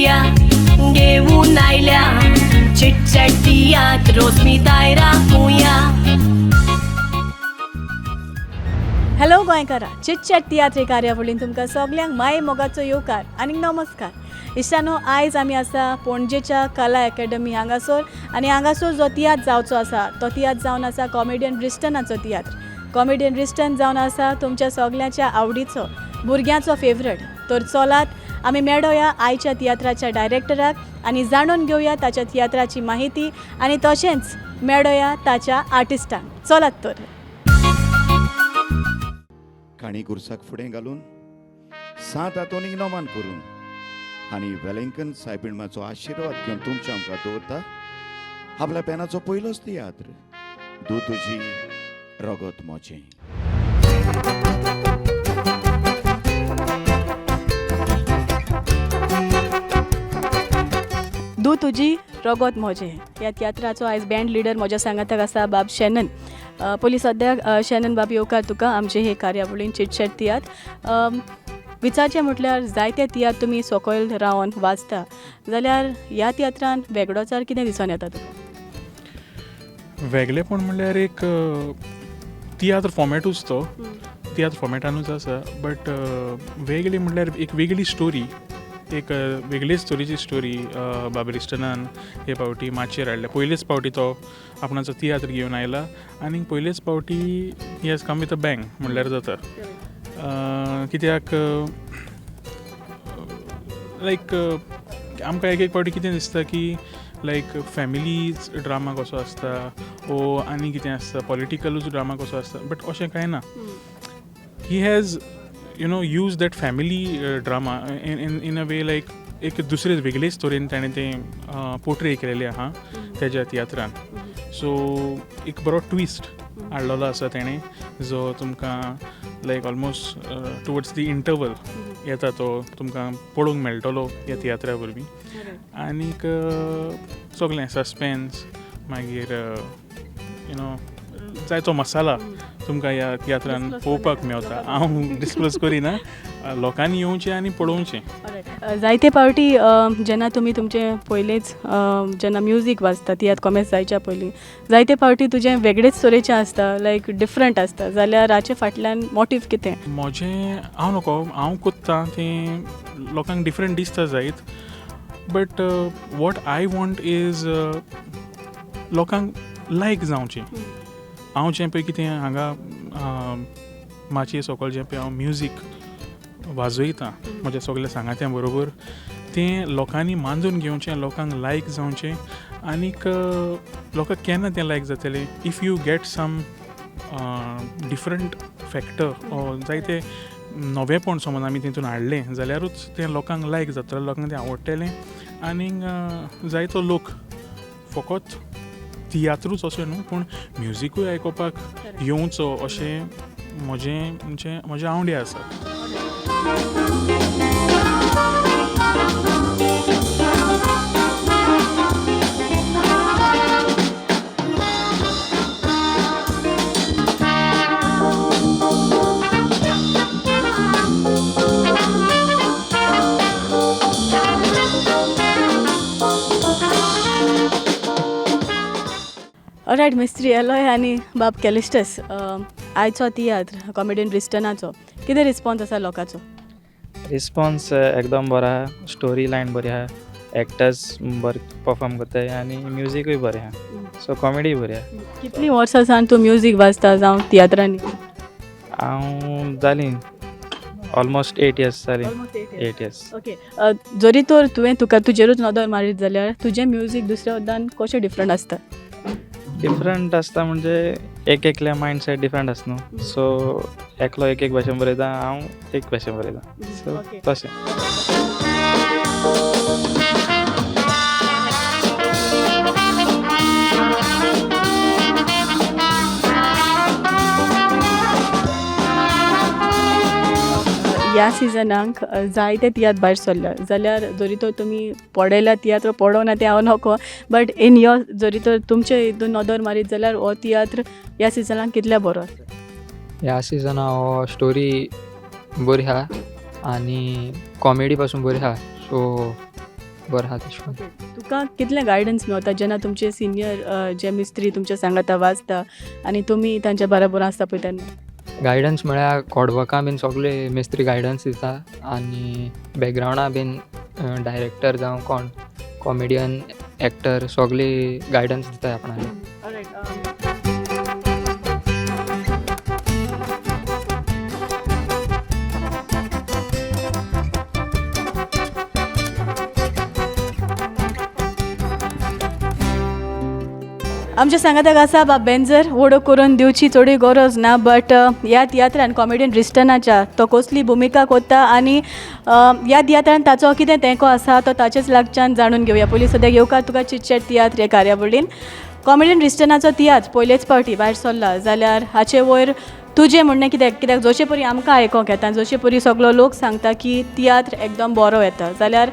करुया घेऊन आयल्या चिटचॅट तियात रोज मी दायरा राखुया. हॅलो गोंयकारा, चिटचॅट तियात्र कार्यावळीन तुमकां सगल्यांक माये मोगाचो येवकार आनी नमस्कार. इश्टानो, आयज आमी आसा पणजेच्या कला अकॅडमी हांगासर आनी हांगासर जो तियात्र जावचो आसा तो तियात्र जावन आसा कॉमेडियन रिस्टनाचो तियात्र. कॉमेडियन रिस्टन जावन आसा तुमच्या सगल्यांच्या आवडीचो भुरग्यांचो फेवरेट. तर चलात आमी मेळोया आयच्या तियात्राच्या डायरेक्टराक आनी जाणून घेवया ताच्या तियात्राची माहिती आनी तशेंच मेळोया ताच्या आर्टिस्टांक. चलात तर. काणी गुरसाक फुडें घालून 7 हातोनी नोमान करून आनी वेलिंगकन सायबिणमाचो आशिर्वाद घेवन तुमच्या आमकां दवरता आपल्या पेनाचो पयलोच तियात्र दू तुजी रगत मोचें. दू तुजी रगत मोजे ह्या तियात्राचो आयज बँड लिडर म्हज्या सांगाताक आसा बाब शेनन. पयलीं सद्याक शेनन बाब येवकार तुका आमचे हे कार्यावळीन चिटचॅट तियात्र. विचारचें म्हटल्यार जायते तियात्र तुमी सकयल रावन वाचता जाल्यार ह्या तियात्रान वेगळोचार कितें दिसून येता तुका? वेगळेपण म्हणल्यार एक तियात्र फॉर्मॅटूच तो तियात्र फॉर्मॅटानूच आसा बट वेगळी म्हणल्यार एक वेगळी स्टोरी एक वेगळीच स्टोरीची स्टोरी बाब रिस्टनान हे पावटी माचयेर हाडल्या. पयलेच पावटी तो आपणाचो तियात्र घेवन आयला आनी पयलेच पावटी he has come with a bang म्हणल्यार जाता. कित्याक लायक आमकां एक पावटी कितें दिसता की लायक फॅमिलीज ड्रामा कसो आसता ओ आनी कितें आसता पॉलिटिकलूच ड्रामा कसो आसता बट अशें कांय ना. He has use that family drama in a way like एक दुसरे वेगळे स्टोरीन ताणें तें पोर्ट्रे केलेलें आहा तेज्या तियात्रान. सो एक बरो ट्विस्ट हाडलेलो आसा तेणें जो तुमकां लायक ऑलमोस्ट टुवर्ड्स दी इंटरवल येता तो तुमकां पळोवंक मेळटलो ह्या तियात्रा वरवीं. आनीक सगळें सस्पेन्स मागीर जाय तो मसाला तुमकां ह्या तियात्रान पळोवपाक मेळटा. हांव डिस्क्लोज करिना, लोकांनी येवचें आनी पळोवचें. जायते पावटी जेन्ना तुमी तुमचें पयलेंच जेन्ना म्युजीक वाजता तियात्र कॉमेस जायच्या पयलीं जायते पावटी तुजें वेगळेच तरेचें आसता लायक डिफरंट आसता जाल्यार हाचे फाटल्यान मोटीव कितें? म्हजें हांव कोत्तां तें लोकांक डिफरंट दिसता जायत but what I want is लोकांक लायक जावचें. हांव जें पळय कितें हांगा माचये सकयल जें पळय हांव म्युजीक वाजयतां म्हज्या सगल्या सांगात्यां बरोबर तें लोकांनी मांजून घेवचें, लोकांक लायक जावचें. आनीक लोकांक केन्ना तें लायक जातलें if you get some different factor ओ जायते नवेपण समज आमी तितून हाडलें जाल्यारूच तें लोकांक लायक जातलें, लोकांक तें आवडटलें. आनीक जायतो लोक फकत तियात्रूच अशें न्हू पूण म्युजीकूय आयकोपाक येवचो अशें म्हजें आवडी आसा. ऑलरायट मिस्त्री एलोय आनी बाब कॅलिस्टस, आयचो तियात्र कॉमेडियन रिस्टनाचो कितें रिस्पॉन्स आसा लोकांचो? रिस्पॉन्स एकदम बरो आहा, स्टोरी लायन बरी आहा, एक्टर्स बरे परफॉर्म करताय आनी म्युजीकूय बरें आहा, सो कॉमेडी बरी आहा. कितलीं वर्सां सावन तूं म्युजीक वाजता जावं तियात्रांनी? हांव जालीं ऑलमोस्ट 8 years जालीं. 8 years. ओके. जरी तर तुवें तुका तुजेरूच नदर मारीत जाल्यार तुजें म्युजीक दुसऱ्या वदान कशें डिफरंट आसता? डिफरंट आसता म्हणजे एकल्या मायंडसेट डिफरंट आसता न्हू, सो एकलो एक भाशेन बरयता, हांव एक भाशेन बरयता, सो तशें. ह्या सिजनाक जायते तियात्र भायर सरल्या जाल्यार जरी तर तुमी पळयल्या तियात्र पळोवना तें हांव नोको बट इन यो जरी तर तुमचे हितून नदर मारीत जाल्यार हो तियात्र ह्या सिजनाक कितल्या बरो आसा? ह्या सिजना हो स्टोरी बरी आहा आनी कॉमेडी पासून बरी आहा, सो बरो आहा तेश कोन्न. तुका कितलें गायडन्स मेवता जेन्ना तुमचे सिनियर जे मिस्त्री तुमच्या सांगाता वाचता आनी तुमी तांच्या बरोबर आसता पळय तेन्ना? गायडन्स म्हळ्यार कोडवर्कां बीन सगळे मेस्त्री गायडन्स दिता आनी बॅकग्रावंडा बीन डायरेक्टर जावं कोण कॉमेडियन एक्टर सगळे गायडन्स दिताय आपणाले. आमच्या सांगाताक आसा बा बेंजर वडो करून दिवची चोडी गरज ना, बट ह्या तियात्रान कॉमेडियन रिस्टनाच्या तो कसली भुमिका कोत्ता आनी ह्या तियात्रान ताचो कितें तेंको आसा तो ताचेच लागच्यान जाणून घेवया. पयलीं सद्याक येवकार तुका चिटचॅट तियात्र ह्या कार्यावळीन. कॉमेडियन रिस्टनाचो तियात्र पयलेच फावटी भायर सरला जाल्यार हाचे वयर तुजें म्हणणें कित्याक जशे परी आमकां आयकोंक येता, जशे परी सगलो लोक सांगता की तियात्र एकदम बरो येता, जाल्यार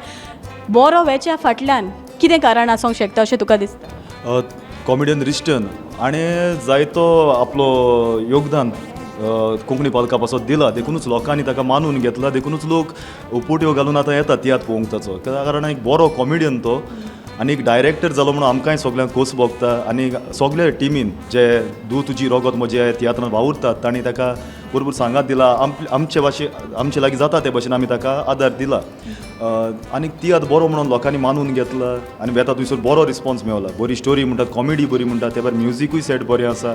बरो वेच्या फाटल्यान कितें कारण आसूंक शकता अशें तुका दिसता? कॉमेडियन रिस्टन आणि जायतो आपलो योगदान कोंकणी पालका पासत दिला, देखूनच लोकांनी ताका मानून घेतला, देखूनच लोक पोटयो घालून आतां येतात तियात्र पळोवंक ताचो. त्या कारण एक बरो कॉमेडियन तो आनी एक डायरेक्टर जालो म्हणून आमकांय सगल्यांक खोस भोगता आनी सगळे टिमीन जे दू तुजी रगत म्हजे तियात्रांत वावुरतात तांणी ताका बरोबर सांगात दिला. आमचे लागीं जाता ते भशेन आमी ताका आदार दिला आनी तियात्र बरो म्हणून लोकांनी मानून घेतला आनी वेता थंयसर बरो रिस्पॉन्स मेवला. बरी स्टोरी म्हणटात, कॉमेडी बरी म्हणटात, त्या भायर म्युझिकूय सेट बरें आसा,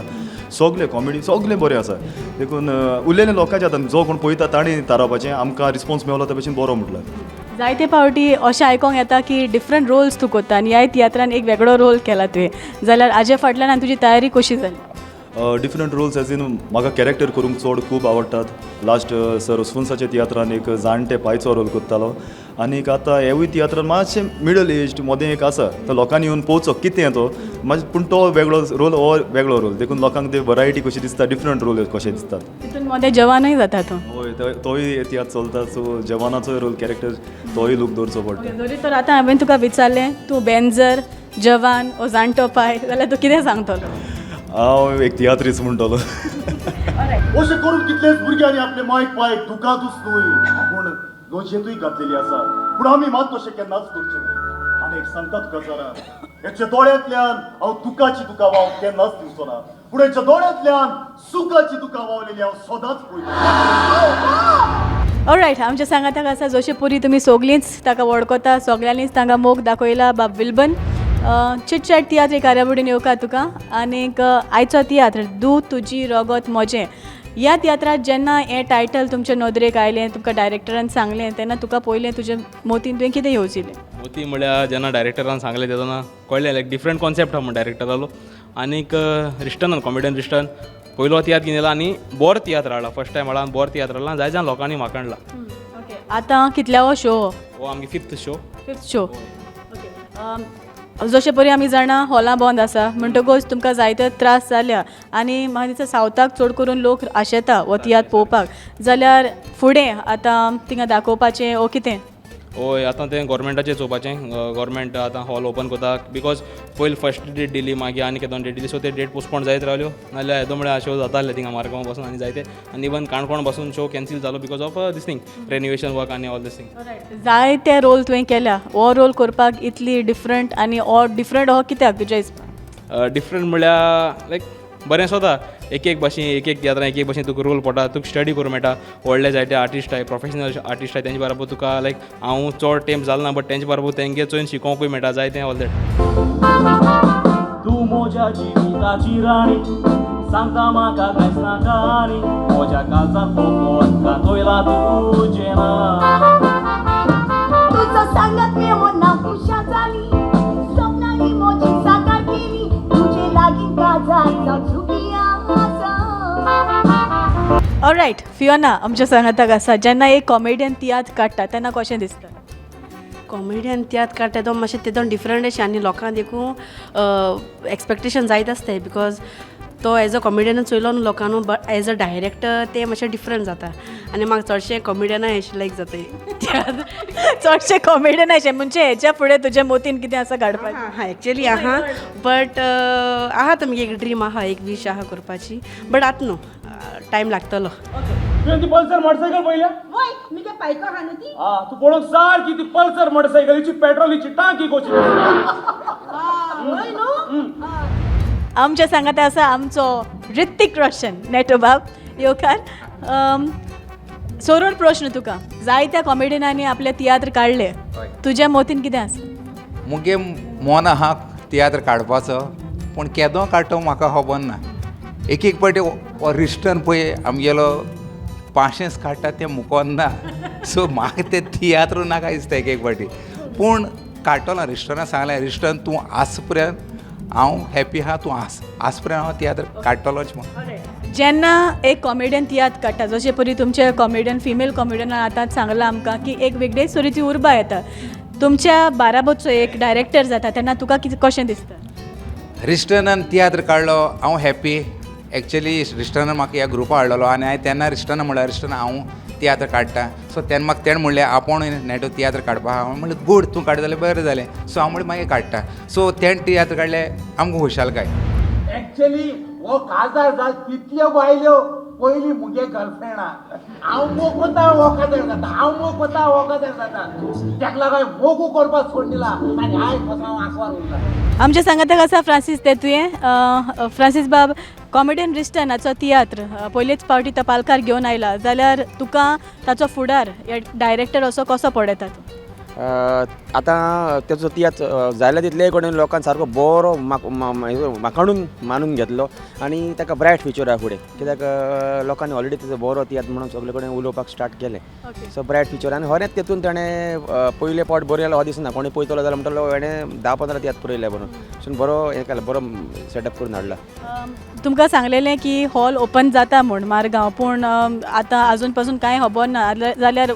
सगळे कॉमेडी सगळें बरें आसा. देखून उरलेले लोकांचे आतां जो कोण पळयता तांणी थारावपाचें. आमकां रिस्पॉन्स मेवला त्या भशेन बरो म्हटला. जायते फावटी अशें आयकोंक येता की डिफरंट रोल्स तूं कोत्ता आनी ह्या तियात्रान एक वेगळो रोल केला तुवें, जाल्यार हाजे फाटल्यान आनी तुजी तयारी कशी जाली? डिफरंट रोल्स एज इन म्हाका कॅरेक्टर करूंक चड खूब आवडटात. लास्ट सरस्वंसाच्या तियात्रान एक जाणटे पायचो रोल करतालो आनीक आतां हेवूय तियात्रान मातशें मिडल एज मोदें एक आसा, तो लोकांनी येवन पळोवचो कितें तो पूण तो वेगळो रोल हो वेगळो रोल. देखून लोकांक ते वरायटी कशी दिसता, डिफरंट रोल कशे दिसतात. तितून मध्ये जवानूय जाता तो. होय, तोय तियात्र चलता. सो जवानाचोय रोल कॅरेक्टर तोय लूक दवरचो पडटा. जरी तर आतां हांवें तुका विचारलें तूं बेंजर, जवान ओ जाणटो पाय, जाल्यार तूं कितें सांगतलो? हांव एक तियात्रीच म्हणटलो. अशें करून कितलेच भुरग्यांनी आपले मायक पाय दुखातूच न्हय पूण दोनशेतूय घातलेली आसा, पूण आमी मात तशें केन्नाच करचे न्हय. आनी एक सांगता तुका जरा, हेच्या दोळ्यांतल्यान हांव दुखाची तुका वाव केन्नाच दिवचो ना, पूण हेच्या दोळ्यांतल्यान सुखाची तुका वावलेली हांव सदांच पळयता. ऑलरायट, आमच्या सांगाताक आसा जशे परी तुमी सगळींच ताका वळखता, सगळ्यांनीच तांकां मोग दाखयला. बाब विल्बन, चिटचॅट तियात्र कार्यावळीन येवकार तुका. आनीक आयचो तियात्र दू तुजी रगत म्हजें, ह्या तियात्रात जेन्ना हें टायटल तुमच्या नदरेक आयलें, तुमकां डायरेक्टरान सांगलें, तेन्ना तुका पयलें तुज्या मोतीन तुवें कितें येवजिल्लें? मोती म्हळ्यार जेन्ना डायरेक्टरान सांगलें तेन्ना कळ्ळें लायक डिफरंट कॉन्सेप्ट आहा म्हण डायरेक्टरालो. आनीक रिस्टनान कॉमेडियन रिस्टन पयलो तियात्र घेवन येयला आनी बरो तियात्र हाडला. फर्स्ट टायम हाडला आनी बरो तियात्र हाडला, जायत्या लोकांनी म्हाका हाडला. ओके, आतां कितल्यावो शो हो आमगे फिफ्थ शो. ओके, जशे परी आमी जाणा हॉलां बंद आसा म्हणटकूच तुमकां जायते त्रास जाल्या आनी म्हाका दिसता सावथाक चड करून लोक आशेता हो तियात्र पळोवपाक, जाल्यार फुडें आतां तिंगा दाखोवपाचें ओ कितें? होय, आतां तें गव्हर्मेंटाचें चोवपाचें. गव्हर्मेंट आतां हॉल ओपन कोता बिकॉज पयलीं फर्स्ट डेट दिली, मागीर आनी केदोन डेट दिली, सो ते डेट पोस्टपोन जायत रावल्यो. नाल्यार येदो म्हळ्यार शो जाताले थिंगा मार्गांव बसून आनी जायते, आनी इवन काणकोण बसून शो कॅन्सील जालो because of this thing renovation work आनी ऑल दिस थिंग. जायते रोल तुवें केल्या, हो रोल करपाक इतली डिफरंट आनी हो डिफरंट हो कित्याक तुज्या हिसपान? डिफरंट म्हळ्यार लायक बरें स्वता एक भाशेन एक तियात्रां एक भाशेन तुका रोल पडटा, तुका स्टडी करूं मेळटा. व्हडले जायते आर्टिस्ट आहाय, प्रोफेशनल आर्टिस्ट आहाय, तेंचे बरोबर तुका लायक हांव चड टायम जालो ना, बट तेंचे बरोबर तेंगे चोयन शिकोवंकूय मेळटा जायतें ऑल दॅट. तूं म्हज्या जिविताची राणी, सांगता म्हाका कांयच नाका आनी म्हज्या काळजांत पोपोन गांतोयला तुजें नांव. तुझो सांगत मेळो ना खुशा जाली, सपनांनी म्हजी साकार केली, तुजे लागीं काळजांत जावचुकी आसा. ऑलरायट, फियोना आमच्या सांगाताक आसा जेन्ना एक कॉमेडियन तियात्र काडटा तेन्ना कशें दिसता? कॉमेडियन तियात्र काडटा तो मातशें तेतून डिफरंट अशें आनी लोकांक देखून एक्सपेक्टेशन जायत आसताय बिकॉज तो एज अ कॉमेडियन चोयलो न्हू लोकांनू, बट एज अ डायरेक्टर तें मातशें डिफरंट जाता आनी म्हाका चडशें कॉमेडियना अशें लायक जाताय. चडशें कॉमेडियन अशें म्हणजे हेच्या फुडें तुज्या मोतीन कितें आसा काडपाचें? हां एक्चुअली आहा, बट आहा तुमगे एक ड्रीम आहा, एक वीश आहा करपाची, बट आतां न्हू टायम लागतलो. तुवें ती पल्सर मोटरसायकल पळयल्या वय मी काय पायको आहा न्हू ती हा तू पळोवंक सारकी ती पल्सर मोटरसायकलीची पेट्रोलीची टांकी कशी वय न्हू आमच्या सांगात आसा आमचो ऋतिक रोशन नेटो बाब येवकार सोरोड प्रश्न तुका जायत्या कॉमेडियनांनी आपले तियात्र काडले तुज्या मोतीन कितें आसा मुगे मोन आहा तियात्र काडपाचो पूण केदो काडटो म्हाका खबर ना एक एक पाटी रिश्टन पळय आमगेलो पाशेंस काडटा तें मुकोन ना सो म्हाका तें तियात्र नाका दिसता एक एक पाटी पूण काडटलो रिश्टनाक सांगलें रिश्टन तूं आस पर्यंत हांव हॅपी आहा तूं आस पर्यंत हांव तियात्र काडटलोच म्हणून जेन्ना एक कॉमेडियन तियात्र काडटा जशे परी तुमचे कॉमेडियन फिमेल कॉमेडियनान आतांच सांगलां आमकां की एक वेगळीच तरेची उर्बा येता तुमच्या बाराबोतचो एक डायरेक्टर जाता तेन्ना तुका कितें कशें दिसता रिश्टनान तियात्र काडलो हांव हॅपी एक्चुली रिश्टनान म्हाका ह्या ग्रुपा हाडलेलो आनी हांवें तेन्ना रिश्टना म्हणल्यार रिश्टना हांव तियात्र काडटा सो तेन्ना म्हाका तेणें म्हणलें आपूण नेटो तियात्र काडपा हांव म्हणलें गूड तूं काड जाल्यार बरें जालें सो हांव म्हणलें मागीर काडटा सो तेणें तियात्र काडलें आमकां खुशालकाय एक्चुअली हो काजार जाल तितल्यो बायल्यो पयलीं मुगे गर्लफ्रेंडा हांव मोग कोता हो काजार जाता हांव मोग कोता हो काजार जाता तेका लागून मोगू करपाक सोड दिला आनी आयज पासून हांव आंकवार उरला आमच्या सांगाताक आसा फ्रांसीस ते तुवें फ्रांसीस बाब कॉमेडियन रिश्टनाचो तियात्र पयलेच फावटी तो पालकार घेवन आयला जाल्यार तुका ताचो फुडार डायरेक्टर असो कसो पडयता आतां तेजो तियात्र जायल्या तितले कडेन लोकांनी सारको बरो म्हाकाणून मानून घेतलो आनी ताका ब्रायट फ्युचर आहा फुडें कित्याक लोकांनी ऑलरेडी तेजो बरो तियात्र म्हणून सगळे कडेन उलोवपाक स्टार्ट केलें सो ब्रायट फ्युचर आनी खरेंच तेतून ताणें पयले पावट बरयलो हो दिसना कोणी पळयतलो जाल्यार म्हणटलो हेणें 10-15 तियात्र बरयले म्हणून सो बरो हें केलें बरो सेटअप करून हाडला तुमकां सांगलेलें की हॉल ओपन जाता म्हूण मारगांव पूण आतां आजून पासून कांय खबर ना जाल्यार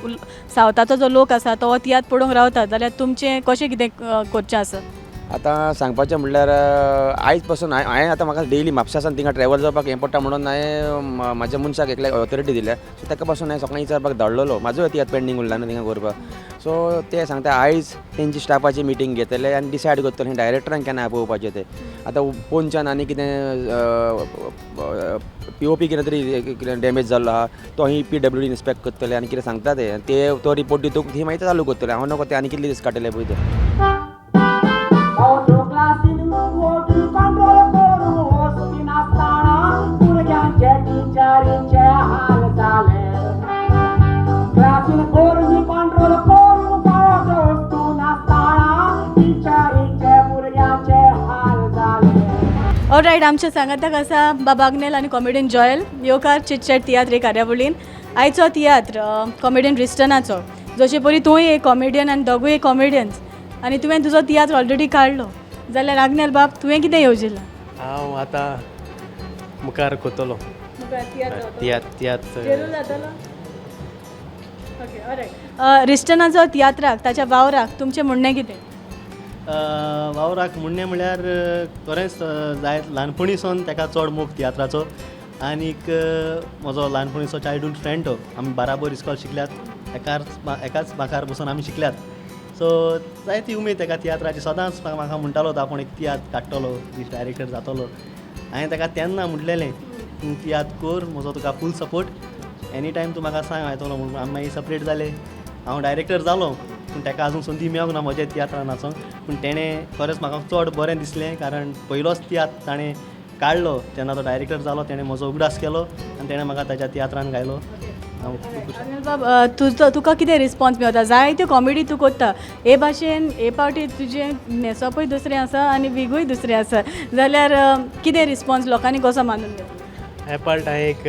सावथाचो जो लोक आसा तो तियात्र पळोवंक रावता जाल्यार तुमचें कशें कितें करचें आसा आतां सांगपाचें म्हणल्यार आयज पासून हांवें आतां म्हाका डेली म्हापशासान थिंगा ट्रॅवल जावपाक हें पडटा म्हणून हांवें म्हाज्या मनशाक एकल्या ऑथॉरिटी दिल्या सो ताका पासून हांवें सकाळीं विचारपाक धाडलेलो म्हाजो तियात्र पेंडींग उरला न्हू थिंगा करपाक सो ते सांगता आयज तेंची स्टाफाची मिटींग घेतले आनी डिसायड करतले डायरेक्टरांक केन्ना आपोवपाचें तें आतां पोंचान आनी कितें POP कितें तरी डॅमेज जाल्लो आहा तो ही PWD इन्स्पेक्ट करतले आनी कितें सांगता ते तो रिपोर्ट दितूक ही मागीर चालू करतले हांव नको ते आनी कितले दीस काडटले पळय ते ऑलरायट आमच्या सांगाताक आसा बाबाग्नेल आनी कॉमेडियन जॉयल येवकार चिटचॅट तियात्र कार्यावळीन आयचो तियात्र कॉमेडियन रिस्टनाचो जशे परी तूंय एक कॉमेडियन आनी दोगूय कॉमेडियन्स आनी तुवें तुजो तियात्र ऑलरेडी काडलो जाल्यार आग्नेल बाब तुवें कितें येवजिल्लां हांव आतां मुखार कोतलो रिस्टनाचो तियात्राक ताच्या वावराक तुमचें म्हणणें कितें वावराक म्हणणें म्हळ्यार खरेंच जायत ल्हानपणीसून ताका चड मोग तियात्राचो आनीक म्हजो ल्हानपणीचो चायल्डहूड फ्रेंड तो आमी बाराबर इस्कॉल शिकल्यात एकाच बांकार बसून आमी शिकल्यात सो जायती उमेद ताका तियात्राची सदांच म्हाका म्हणटालो तो आपूण एक तियात्र काडटलो डायरेक्टर जातलो हांवें ताका तेन्ना म्हटलेलें तूं तियात्र कर म्हजो तुका फूल सपोर्ट एनी टायम तूं म्हाका सांग येतलो म्हणून आमी मागीर सपरेट जाले हांव डायरेक्टर जालो पूण ताका आजून संदी मेळोंक ना म्हज्या तियात्रान नाचोंक पूण तेणें खरेंच म्हाका चड बरें दिसलें कारण पयलोच तियात्र ताणें काडलो तेन्ना तो डायरेक्टर जालो तेणें म्हजो उगडास केलो आनी तेणें म्हाका ताच्या तियात्रान घायलो तुका कितें रिस्पॉन्स मेळटा जायत्यो कॉमेडी तूं करता हे भाशेन हे फावटी तुजें न्हेसोपूय दुसरें आसा आनी विगूय दुसरें आसा जाल्यार कितें रिस्पॉन्स लोकांनी कसो मानून घेतला हे पार्ट हांवें एक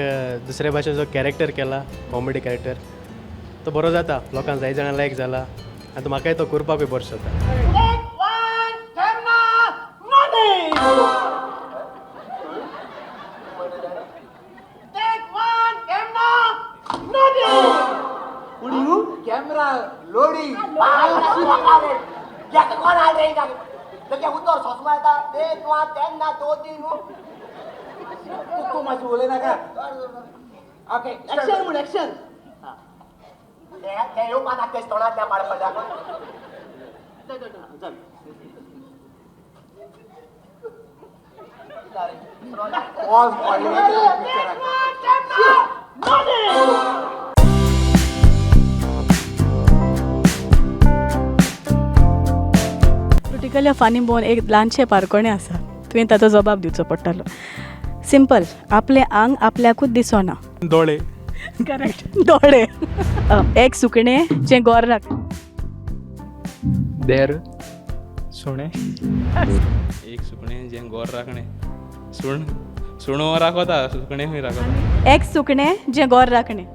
दुसरे भाशेचो कॅरेक्टर केला कॉमेडी कॅरेक्टर तो बरो जाता लोकांक जाय जाणां लायक जाला आनी म्हाकाय तो करपाकूय बरो जाता कॅमेरा लोडिंग कोण हाडले तेगे उतर सोसमा येता एक वा तेन्ना तो तीन तूं मातशें उलयनाका ओके एक्शन म्हण एक्शन ते येवपा ना तेच तोंडांतल्या पाडपाक क्रिटिकल या फानी बोन एक ल्हानशें पारकोणें आसा तुवें ताचो जबाब दिवचो पडटलो. सिंपल, आपलें आंग आपल्याकूच दिसना. दोळे. करेक्ट, दोळे. एक सुकणें जें गोर राख. देर सुणें. एक सुकणें जें गोर राखणें. सुणो राखता, सुकणें खंय राखता. एक सुकणें जें गोर राखणें.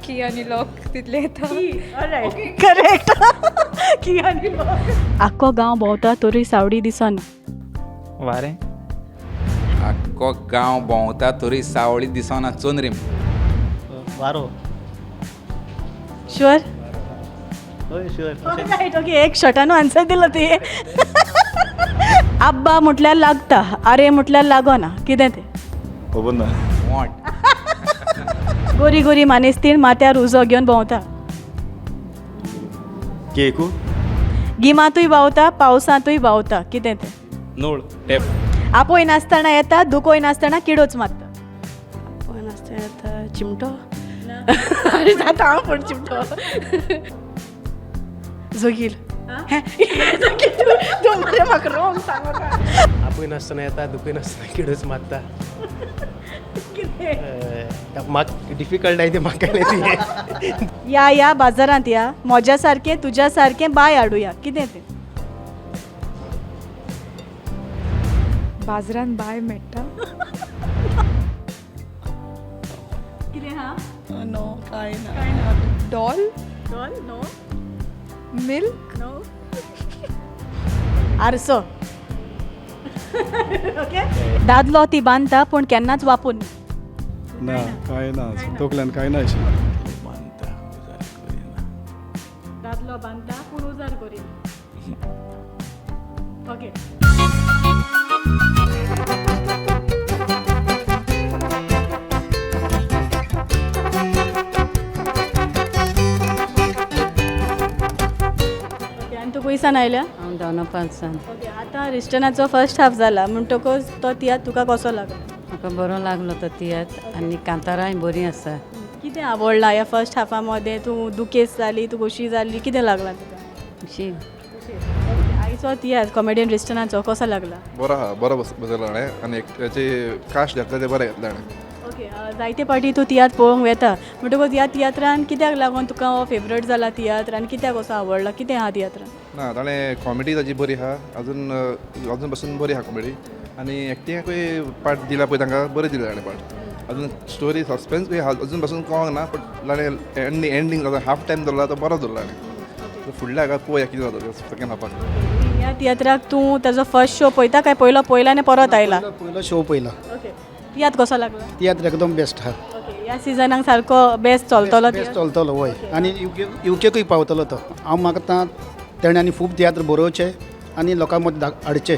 की आनी लोक तितले येता. करेक्ट. की आनी लोक. आख्खो गांव भोंवता तरी सावडी दिसना. वारें. आख्खो गांव भोंवता तरी सावळी दिसना चोनरीम. वारो. शुअर. हय शुअर. Right, okay. एक शॉटानू आन्सर दिलो ती. आब्बा म्हटल्यार लागता, आरे म्हटल्यार लागना. कितें तें? खबर ना. वॉट. गोरी गोरी मानेस्तीण माथ्यार उजो घेवन भोंवता. केकू. गिमांतूय भावता, पावसांतूय भावता. कितें तें? नोळ. टॅप. आपोय नासतना येता, दुकोय नासतना किडोच मारता. पण आसता येता चिमटो. अरे जाता हांव पण चिमटो. जोगील. तूं मरे म्हाका रॉंग सांगता. आपूय नासतना येता, दुखूय नासतना किडूच मारता. म्हाका डिफिकल्ट आहे ते म्हाका ती. या बाजारांत या, म्हज्या सारकें तुज्या सारकें बाय हाडुया. कितें तें? बाजारान बाय मेळटा. कितें हा? नो कांय ना. Doll. Doll? No. Milk. No. आरसो. ओके. दादलो ती बांदता पूण केन्नाच वापून ना. कांय ना, तकल्यान कांय ना अशें. दादलो बांदता पूण उजार करिना. ओके. आनी तूं खंयसान आयल्या? हांव दोनापालसान. ओके. आतां रिस्टनाचो फर्स्ट हाफ जाला म्हणटकच तो तियात्र तुका कसो लागलो? म्हाका बरो लागलो तो तियात्र आनी कांतारांय बरीं आसा. कितें आवडला ह्या फर्स्ट हाफा मध्ये? तूं दुखेस्त जाली, तूं खोशी जाली, कितें लागलां तुका? अशी आयचो तियात्र कॉमेडियन रिस्टनाचो कसो लागला? बरो आहा, बरो बसयलो हाणें आनी एक्टराचे कास्ट घातले ते बरें घातले हाणें. ओके. जायते फावटी तूं तियात्र पळोवंक वेता म्हणटकच ह्या तियात्रान कित्याक लागून तुका हो फेवरेट जाला तियात्र आनी कित्याक असो आवडला? कितें आहा तियात्रान? ना, ताणें कॉमेडी ताजी बरी आहा, अजून पासून बरी आहा कॉमेडी आनी एक्टिंगाकूय पार्ट दिला पळय तांकां बरें दिलें ताणें पार्ट. अजून स्टोरी सस्पेन्सूय अजून पासून कळोंक ना, बट ताणें एंडींग जाता हाफ टायम धरला तो बरो धरला ताणें. फुडल्या हाका पळोवया कितें जाता सेकंड हाफाक. ह्या तियात्राक तूं ताजो फर्स्ट शो पळयता काय पयला आनी परत आयला? पयलो शो पयला. ओके. तियात्र कसो लागलो? तियात्र एकदम बेस्ट आहा. ओके. ह्या सिजनाक सारको बेस्ट चलतलो बेस्ट चलतलो वय आनी युकेकूय पावतलो तो. हांव मागता तेणें आनी खूब तियात्र बरोवचे आनी लोकां मदीं हाडचे.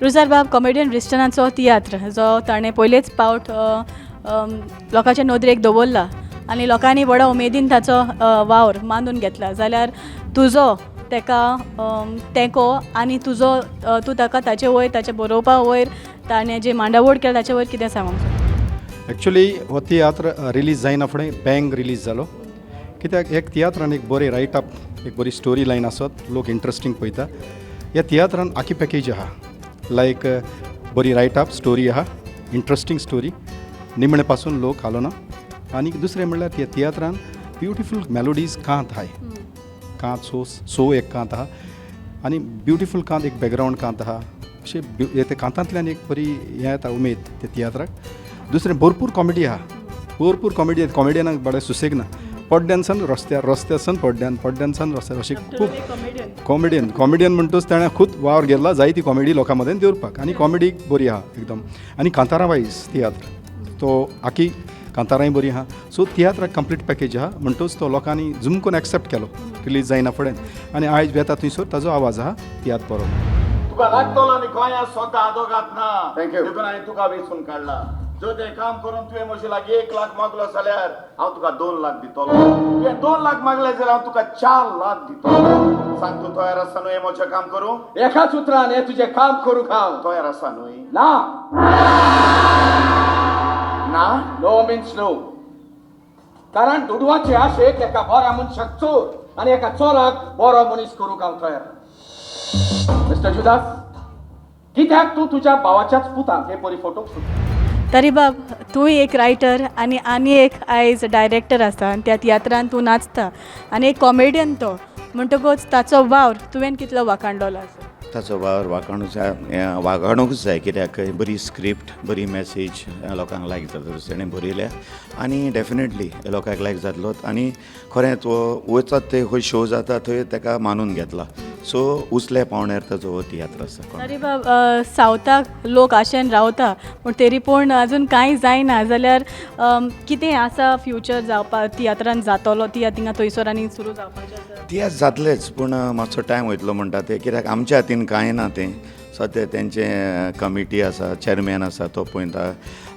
रुजार बाब, कॉमेडियन रिस्टनाचो तियात्र जो ताणें पयलेच पावट लोकांच्या नदरेक दवरला आनी लोकांनी बडो उमेदीन ताचो वावर मानून घेतला, जाल्यार तुजो ताका तेंको आनी तूं ताका ताचे वयर ताच्या बरोवपा वयर ताणें जे मांडावळ केला ताचे वयर कितें सांगूंक सोदता? एक्चुली हो तियात्र रिलीज जायना फुडें बँग रिलीज जालो, कित्याक एक तियात्रान एक बरी रायटअप, एक बरी स्टोरी लायन आसत, लोक इंट्रस्टींग पळयता. ह्या तियात्रान आखी पॅकेज आहा, लायक बरी रायटअप स्टोरी आहा, इंट्रस्टींग स्टोरी, निमणे पासून लोक हालो ना. आनी दुसरें म्हणल्यार ह्या तियात्रान ब्युटिफूल मेलोडीज कांत आहाय. कांत सो एक कांत आहा आनी ब्युटिफूल कांत एक बॅकग्रावंड कांत आहा. अशें ते कांतांतल्यान एक बरी हें येता उमेद त्या तियात्राक. दुसरें भरपूर कॉमेडी आहा, भरपूर कॉमेडी. कॉमेडियनाक बरें सुसेग ना. पड्ड्यानसान रस्त्यासान पड्ड्यानसान रस्त्यार अशें खूब कॉमेडियन म्हणटूच ताणें खूब वावर गेला जायती कॉमेडी लोकां मदें दवरपाक. आनी कॉमेडी बरी आहा एकदम. आनी कांतारा वायज तियात्र तो आखी कांताराय बरी आहा. सो तियात्राक कंप्लीट पॅकेज आहा म्हणटूच तो लोकांनी झूम करून एक्सेप्ट केलो रिलीज जायना फुडें. आनी आयज येता थंयसर ताजो आवाज आहा तियात्र बरो. तुका लागतलो आनी गोंयांत स्वता आदोगात ना. देखून हांवें तुका वेचून काडला. जो तें काम करून तुवें म्हजे लागीं 1 लाख मागलो जाल्यार हांव तुका 2 लाख दितलो. तुवें 2 लाख मागले जाल्यार हांव तुका 4 लाख दितलो. सांग तूं तयार आसा न्हय हें म्हजें काम करूं? एकाच उतरान हें तुजें काम करूंक हांव तयार आसा न्हय? ना. ना नो मिन्स नो. कारण दुडवाचे आशेक एका बऱ्या मनशाक चोर आनी एका चोराक बरो मनीस करूंक हांव तयार. मिस्टर जुदास, कित्याक तूं तुज्या भावाच्याच पुताक हे परी फोटो सोदता? तरी बाब तूंय एक रायटर आनी एक आयज डायरेक्टर आसा आनी त्या तियात्रान तूं नाचता आनी एक कॉमेडियन तो म्हणटकूच ताचो वावर तुवें कितलो वाखाणलेलो आसा? ताचो वावर वागणूकच जाय कित्याक बरी स्क्रिप्ट बरी मॅसेज लोकांक लायक जाता ताणें बरयल्या आनी डेफिनेटली लोकांक लायक जातलोच आनी खरेंच वचत ते खंय शो जाता थंय ताका मानून घेतला. सो उसल्या पावण्यार ताचो हो तियात्र आसा. तरी बाब सावथाक लोक आशेन रावता पूण तरी पूण अजून कांय जायना जाल्यार कितें आसा फ्युचर जावपाक तियात्रान जातलो थिंगा थंयसर आनी सुरू जावपाचें आसा? तियात्र जातलेच पूण मातसो टायम वयतलो म्हणटा ते कित्याक आमच्या हातीन कांय ना तें. सद्या तेंचे कमिटी आसा चॅरमॅन आसा तो पळयता.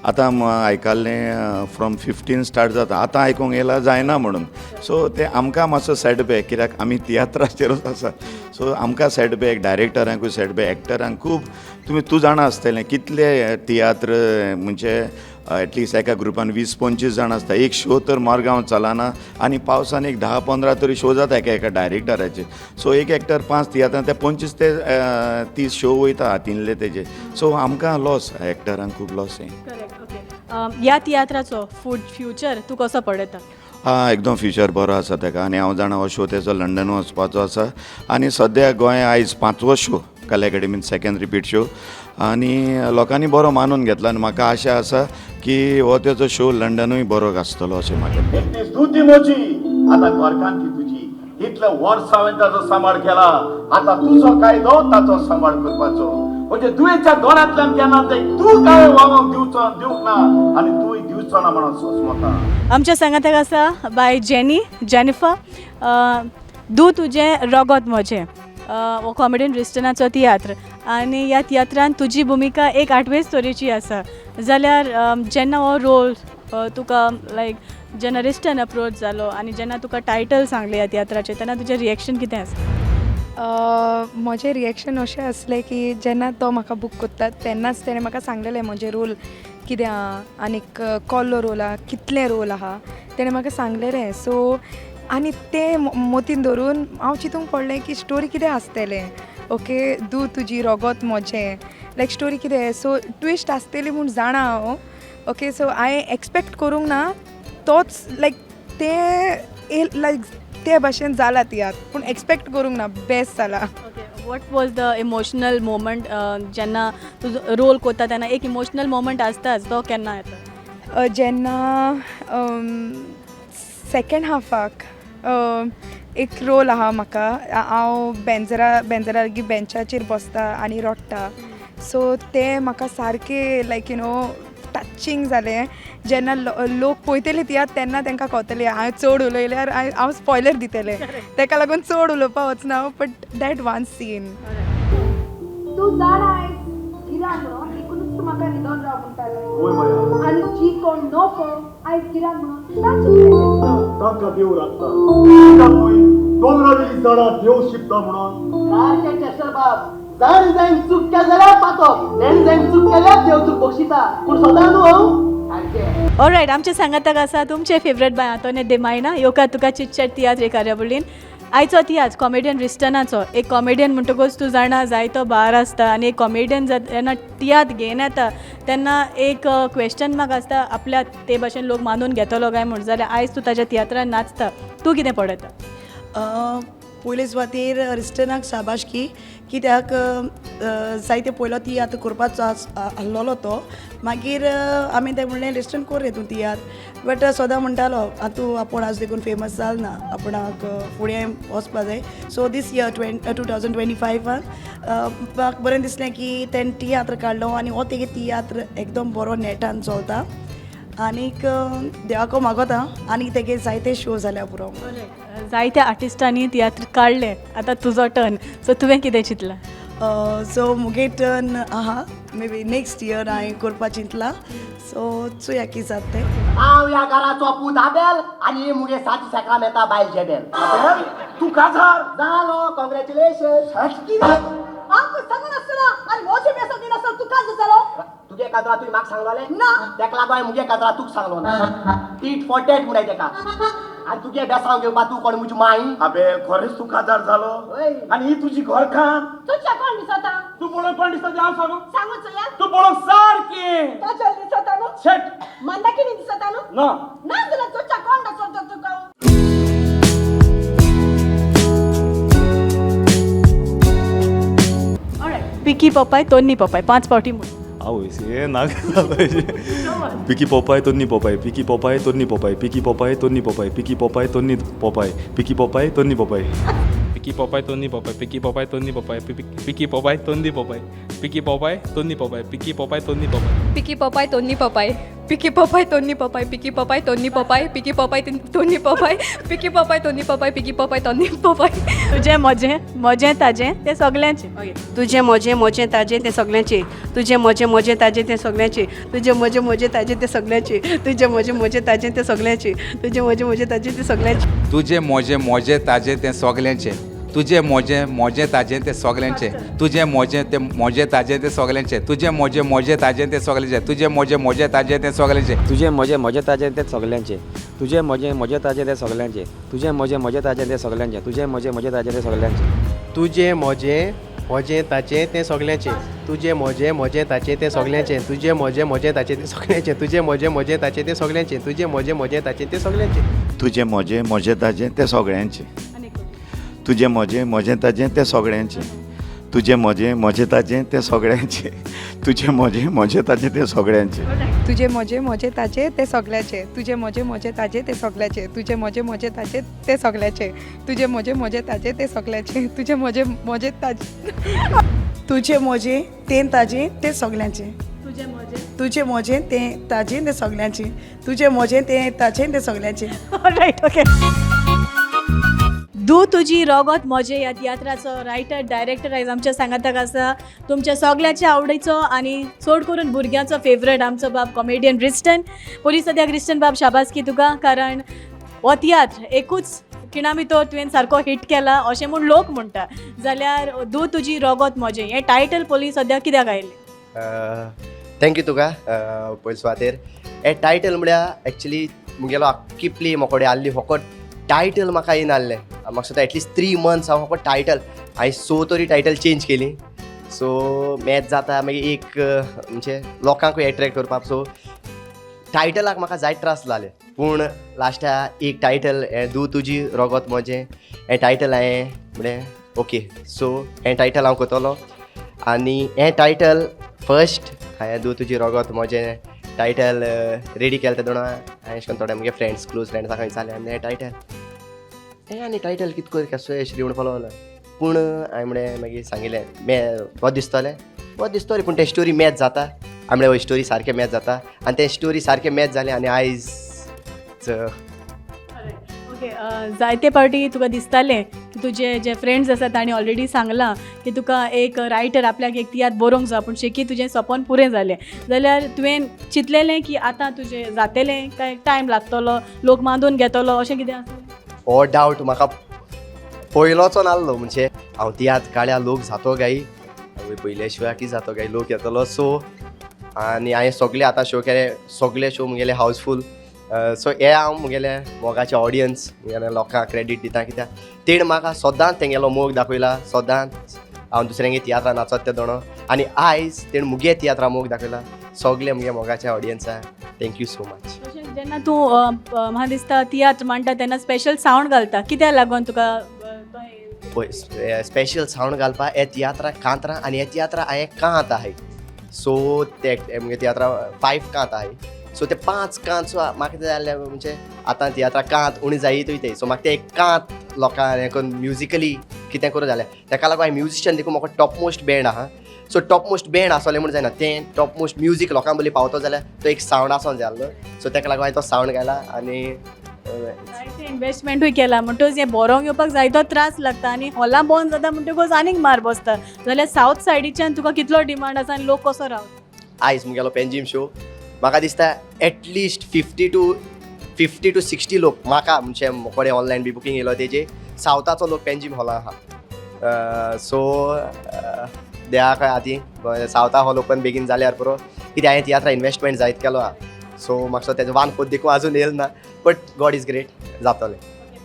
आतां आयकल्लें फ्रॉम 15 स्टार्ट जाता आतां आयकूंक येयला जायना म्हणून. सो ते आमकां मातसो सेटबॅक कित्याक आमी तियात्राचेरूच आसा. सो आमकां सेटबॅक डायरेक्टरांकूय सेटबॅक एक्टरांक खूब तूं जाणा आसतलें कितले तियात्र म्हणजे एटलिस्ट एका ग्रुपान 20-25 जाण आसता. एक शो तर मरगांव चलना आनी पावसान एक 10-15 तरी शो जाता एका डायरेक्टराचे. सो एक एक्टर 5 तियात्रां ते 25 ते 30 शो वयता हातींतले तेजे. सो आमकां लॉस एक्टरांक खूब लॉस हें. ह्या तियात्राचो फ्युचर तूं कसो पळयता? एकदम फ्युचर बरो आसा ताका आनी हांव जाणा हो शो तेजो लंडन वचपाचो आसा आनी सद्या गोंय आयज 5वो शो कला अकॅडमीन 2nd रिपीट शो आनी लोकांनी बरो मानून घेतला आनी म्हाका आशा आसा की हो तेजो शो लंडनूय बरो आसतलो अशें म्हाका. एकटीच तूं ती मोची आता घरकान ती तुजी. इतल्या वर्सां हांवें ताचो सांबाळ केला. आता तुजो कायदो ताचो सांबाळ करपाचो. म्हणजे दुयेच्या दोनांतल्यान केन्ना ते तूं काय वागोवंक दिवंक ना आनी तूंय दिवचो ना म्हणून सोंसमता. आमच्या सांगाताक आसा बाय जेनिफर दू तुजें रगत म्हजें हो कॉमेडियन रिस्टनाचो तियात्र आनी ह्या तियात्रान तुजी भुमिका एक 8वे स्टोरीची आसा. जाल्यार जेन्ना हो रोल तुका लायक जेन्ना रिस्टन अप्रोच जालो आनी जेन्ना तुका टायटल सांगलें ह्या तियात्राचें तेन्ना तुजें रिएक्शन कितें आसा? म्हजें रिएक्शन अशें आसलें की जेन्ना तो म्हाका बूक करता तेन्नाच तेणें म्हाका सांगलेलें म्हजें रोल कितें आहा आनीक कसलो रोल आहा कितलें रोल आहा तेणें म्हाका सांगलेलें. सो आनी तें मोतीन धरून हांव चिंतूंक पडलें की स्टोरी कितें आसतलें. ओके दू तुजी रगत म्हजें लायक स्टोरी कितें. सो ट्विस्ट आसतली म्हूण जाणा हांव. ओके सो हांवें एक्सपेक्ट करूंक ना तोच लायक तें लायक ते भाशेन जाला तियात्र पूण एक्सपेक्ट करूंक ना बेस्ट जाला. What was the emotional moment जेन्ना तुजो रोल करता तेन्ना एक इमोशनल मोमेंट आसताच तो केन्ना येता? जेन्ना सेकेंड हाफाक एक रोल आहा म्हाका. हांव बेंचार बेंचाचेर बसता आनी रडटा. सो तें म्हाका सारकें लायक यू नो टचिंग जालें. जेन्ना लोक पळयतले तियात्र तेन्ना तांकां कळटलें हांवें चड उलयल्यार हांव स्पॉयलर दितलें ताका लागून चड उलोवपाक वचना बट दॅट वन सीन. तूं जाणा आयज गिराक म्हणून देखूनच म्हाका न्हिदोन राव म्हणटालें आनी जी कोण नोको आयज गिराक म्हणून तांकां देव राखता. दोंगरावेली झाडां देव शिंपता म्हणून सारकें चेस्टर बाब. जाण जायन चूक केल्या जाल्यार पातोक नेण जायन चूक केल्यार देव चूक बक्षिता पूण सदां न्हू हांव. ऑलरायट आमच्या सांगाताक आसा तुमचे फेवरेट बाय आंतोने देमायना येवका तुका चिटचॅट तियात्र हे कार्यावळीन. आयचो तियात्र कॉमेडियन रिस्टनाचो. एक कॉमेडियन म्हणटकूच तूं जाणा जायतो बार आसता आनी एक कॉमेडियन जेन्ना तियात्र घेवन येता तेन्ना एक क्वेश्चन मार्क आसता आपल्या ते भाशेन लोक मानून घेतलो काय म्हूण. जाल्यार आयज तूं ताच्या तियात्रान नाचता तूं कितें पळयता? पयले सुवातेर रिस्टनाक शाबासकी कित्याक जायते पयलो तियात्र करपाचो आसलोलो तो. मागीर आमी तें म्हणलें रिस्टन कर रे तूं तियात्र बट सदां म्हणटालो तूं आपूण आज देखून फेमस जाल ना आपणाक फुडें वचपा जाय. सो दीस इयर 2025 म्हाका बरें दिसलें की तेणें तियात्र काडलो आनी हो तेगे तियात्र एकदम बरो नेटान चलता आनीक देवाको मागोता आनी तेगे जायते शो जाल्या पुरो. जायत्या आर्टिस्टांनी तियात्र काडले आतां तुजो टर्न. सो तुवें कितें चिंतलां? सो मुगे टर्न आहा मे बी नेक्स्ट इयर हांवें करपा चिंतलां. सो चोया कितें जाता तें. हांव ह्या घराचो पूत आबेल आनी मुगे साची सेकला मेता बायल जेबेल. तूं काजार जालो कॉंग्रॅच्युलेशन. आमकां सांगून आसतना आनी म्हजे मेसाक दिनासतना तूं काज जालो. तूं तुगे काजरा तुवें म्हाका सांगलोले ना तेका लागून हांवें मुगे काजरा तुका सांगलो ना टीट फॉर टॅट म्हणटाय तेका आनी तुगे बेसांव घेवपा तूं कोण म्हजी माई अबे खरेंच तू काजार झालो आणि ही तुझी घर खान तुझ्या कोण दिसता तू पळोवन कोण दिसता तें हांव सांगू सांगूच या तू पळोवन सारकी काजल दिसता न्हू शेट मंदाकिनी दिसता न्हू ना ना जाल्यार तुझ्या कोण दिसता तुका पिकी पपाय तोन्नी पपाय 5 पावटी म्हण आवयस हे नाक पिकी पोपाय तोन्नी पोपाय पिकी पोपाय तोन्नी पोपाय पिकी पोपाय तोन्नी पोपाय पिकी पोपाय तोन्नी पोपाय पिकी पोपाय तोन्नी पोपाय पिकी पोपाय तोन्नी पोपाय पिकी पोपाय तोन्नी पोपाय पिकी पोपाय तोन्नी पोपाय पिकी पोपाय तोन्नी पोपाय पिकी पोपाय तोन्नी पोपाय पिकी पपाय तोन्नी पपाय पिकी पपाय तोन्नी पपाय पिकी पपाय तोन्नी पपाय पिकी पपाय तोन्नी पपाय पिकी पपाय तोन्नी पपाय पिकी पपाय तोन्नी पपाय तुजें म्हजें ताजें तें सगल्यांचें तुझे मोजें ताजें तें सगळ्यांचें तुझे मोजें ताजें तें सगळ्यांचें तुझे मोजें ताजें तें सगळ्यांचें तुझे मोजें ताजें तें सगळ्यांचें तुझे मोजें ताजें तें सगळ्यांचें तुझे मोजें ताजें तें सगल्यांचें तुझे मोजें ताजें तें सगल्यांचें तुझे मोजें ताजें तें सगल्यांचें तुझे मोजें ताजें तें सगल्यांचें तुझे मोजें ताजें तें सगल्यांचें तुझे मोजें ताजें तें सगल्यांचें तुझे मोजें ताजें तें सगल्यांचें तुझे मोजें ताजें तें सगल्यांचें तुझे मोजें ताजें तें सगल्यांचें तुझे मोजें ताचें तें सगळ्यांचें तुझे मोजें ताचें तें सगळ्यांचें तुझे मोजें ताचें तें सगळ्यांचें तुझे मोजें ताचें तें सगळ्यांचें तुझे मोजें ताचें तें सगळ्यांचें तुजें मोजें ताजें तें सगळ्यांचें तुजें मोजें ताजें तें सगळ्यांचें तुजें मोजें ताजें तें सगळ्यांचें तुजें मोजें ताजें तें सगळ्यांचें तुझे मोजें ताजें तें सगळ्याचें तुझे मोजें ताजें तें सगळ्याचें तुझे मोजें ताजें तें सगळ्याचें तुझे मोजें ताजें तें सगळ्याचें तुझे मोजें ताजें तुझे मोजें तें ताजें तें सगळ्यांचें तुझे मोजें तें ताजें तें सगळ्यांचें तुझे मोजें तें ताजें तें सगळ्यांचें रायट ओके दू तुजी रगत मोजे ह्या तियात्राचो रायटर डायरेक्टर आयज आमच्या सांगाताक आसा तुमच्या सगळ्याच्या आवडीचो आनी चड करून भुरग्यांचो फेवरेट आमचो बाब कॉमेडियन रिस्टन पोलीस सद्याक रिस्टन बाब शाबासकी तुका कारण हो तियात्र एकूच खिणा भितर तुवें सारको हिट केला अशें म्हूण लोक म्हणटा जाल्यार दू तुजी रगत मोजे हें टायटल पोलीस सद्याक कित्याक आयलें थँक्यू तुका पयले सुवातेर हे टायटल म्हळ्यार एक्चुली मुगेलो आख्खी प्ले मोकोडे आहली फकत टायटल म्हाका येयन आहलें म्हाका सुद्दां एटलिस्ट 3 months हांव फकत टायटल हांवें 6 तरी टायटल चेंज केली सो मॅच जाता मागीर एक म्हणजे लोकांकूय एट्रॅक्ट करपाक सो टायटलाक म्हाका जायत त्रास जाले पूण लास्टाक एक टायटल हें दू तुजी रगत मोजें हें टायटल हांवें म्हणजे ओके सो हें टायटल हांव करतलो आनी हें टायटल फर्स्ट हांवें दू तुजी रगत मोजें टायटल रेडी केलें तेदोणा हांवें अशें करून थोडे म्हजे फ्रेंड्स क्लोज फ्रेंड्सांक विचारलें आनी हें टायटल हें आनी टायटल कितको कसो एशें म्हणून पळोवलो पूण हांवें म्हणलें मागीर सांगिल्लें बरें दिसतलें पूण तें स्टोरी मॅच जाता हांवें म्हणलें हय स्टोरी सारकें मॅच जाता आनी तें स्टोरी सारकें मॅच जालें आनी आयज ओके जायते पावटी तुका दिसतालें की तुजे जे फ्रेंड्स आसा तांणी ऑलरेडी सांगलां की तुका एक रायटर आपल्याक एक तियात्र बरोवंक जाय पूण शेकी तुजें सपन पुरें जालें जाल्यार तुवें चिंतलेलें की आतां तुजें जातलें काय टायम लागतलो लोक मांडून घेतलो अशें कितें आसलें हो डावट म्हाका पयलोचो नासलो म्हणजे हांव तियात्र काड्या लोक जातो गाय पयल्या शिवाय कितें जातो गाय लोक येतलो सो आनी हांवें सगळे आतां शो केले सगळे शो मुगेले हावसफूल सो हे हांव मुगेले मोगाचे ऑडियन्स मुगेले लोकांक क्रेडीट दिता कित्याक तेण म्हाका सदांच तेंगेलो मोग दाखयला सदांच हांव दुसऱ्यांगे तियात्रां नाचत ते दोणो आनी आयज तेण मुगे तियात्रां मोग दाखयला सगळे मुगे मोगाचे ऑडियन्सा थँक्यू सो मच जेन्ना तूं म्हाका दिसता तियात्र मांडटा तेन्ना स्पेशल सावंड घालता कित्याक लागून तुका पळय स्पेशल सावंड घालपा हे तियात्रां कांतरां आनी हे तियात्रां हांवें कांत आहाय सो ते मुगे तियात्रां 5 कांत आहाय सो ते 5 कांत सो म्हाका कितें जालें म्हणजे आतां तियात्रां कांत उणी जायतूय ते सो म्हाका ते एक कांत लोकांक हें करून म्युजिकली कितें करूं जालें तेका लागून हांवें म्युजिशियन देखून म्हाका टॉप मोस्ट बँड आहा सो टॉप मोस्ट बँड आसलें म्हूण जायना तें टॉप मोस्ट म्युजीक लोकां बली पावतो जाल्यार तो एक सावंड आसोंक जाय आसलो सो तेका लागून हांवें तो सावंड घाला आनी जायते इन्वेस्टमेंटूय केला म्हणटच हें बरोवंक येवपाक जायतो त्रास लागता आनी हॉलां बंद जाता म्हणटकूच आनीक मार बसता जाल्यार सावथ सायडीच्यान तुका कितलो डिमांड आसा आनी लोक कसो रावता आयज मुगेलो पेंजीम शो म्हाका दिसता एटलिस्ट 50 to 60 लोक म्हाका म्हणजे मोकोडे ऑनलायन बी बुकींग येयलो तेजे सावथाचो लोक पेंजीम हॉलां आहा सो देवा काय आती सावथा हॉल ओपन बेगीन जाल्यार पुरो कित्याक हांवें तियात्रा इन्वेस्टमेंट जायत केलो आहा सो म्हाका तेजो वानपद देखून अजून येल ना बट गॉड इज ग्रेट जातलें.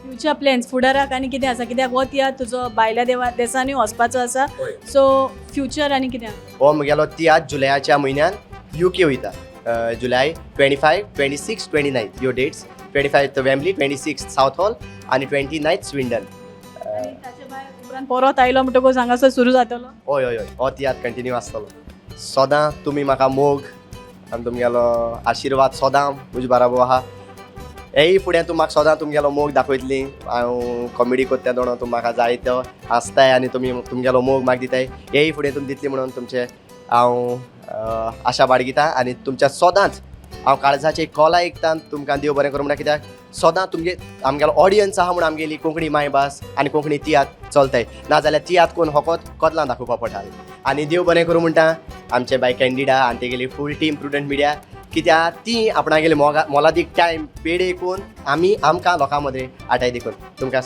फ्युचर प्लॅन्स फुडाराक आनी कितें आसा कित्याक हो तियात्र तुजो भायल्या देशांनी वचपाचो आसा सो फ्युचर आनी कितें हो म्हगेलो तियात्र जुलयाच्या म्हयन्यान UK वयता जुलय 25, 26, 29 ह्यो डेट्स 25 वेम्बली 26 सावथ हॉल आनी 29 स्विंडन. उपरांत परत आयलो म्हणटकूच हांगासर सुरू जातलो. हय हय हय हो तियात्र कंटिन्यू आसतलो. सदां तुमी म्हाका मोग आनी तुमगेलो आशिर्वाद सदां म्हजे बाराबो आहा. हेय फुडें तूं म्हाका सदां तुमगेलो मोग दाखयतली. हांव कॉमेडी कोत्ता दोणो तूं म्हाका जायतो हांसताय आनी तुमी तुमगेलो मोग म्हाका दिताय. हेय फुडें तुमी दितली म्हणून तुमचे हांव आशा बाळगिता आनी तुमच्या सदांच हांव काळजाचे कॉल आयकता. तुमकां देव बरें करूं म्हणटा कित्याक सदां तुमगे आमगेलो ऑडियन्स आहा म्हणून आमगेली कोंकणी मायभास आनी कोंकणी तियात्र चलताय. नाजाल्यार तियात्र कोण होकोत कदलां दाखोवपा पडटाले. आनी देव बरें करूं म्हणटा आमचे बाय कॅन्डिडा आनी तेगेली फूल टीम प्रुडंट मिडिया कित्याक ती आपणागेले मोलादीक टायम पेड देखून आमकां लोकां मदें आटाय देखून तुमकां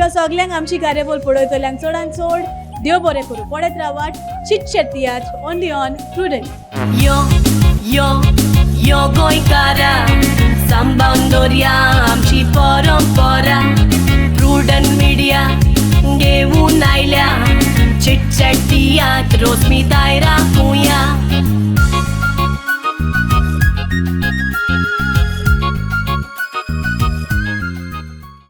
सगल्यांक आमची कार्यावळ पळयतल्यांक चडांत चड देव बरें करूं. पळयत रावात चिटचॅट तियात्र ओनली ऑन प्रुडंट. यो यो यो गोंयकारा सांबाळून दवरया आमची परंपरा.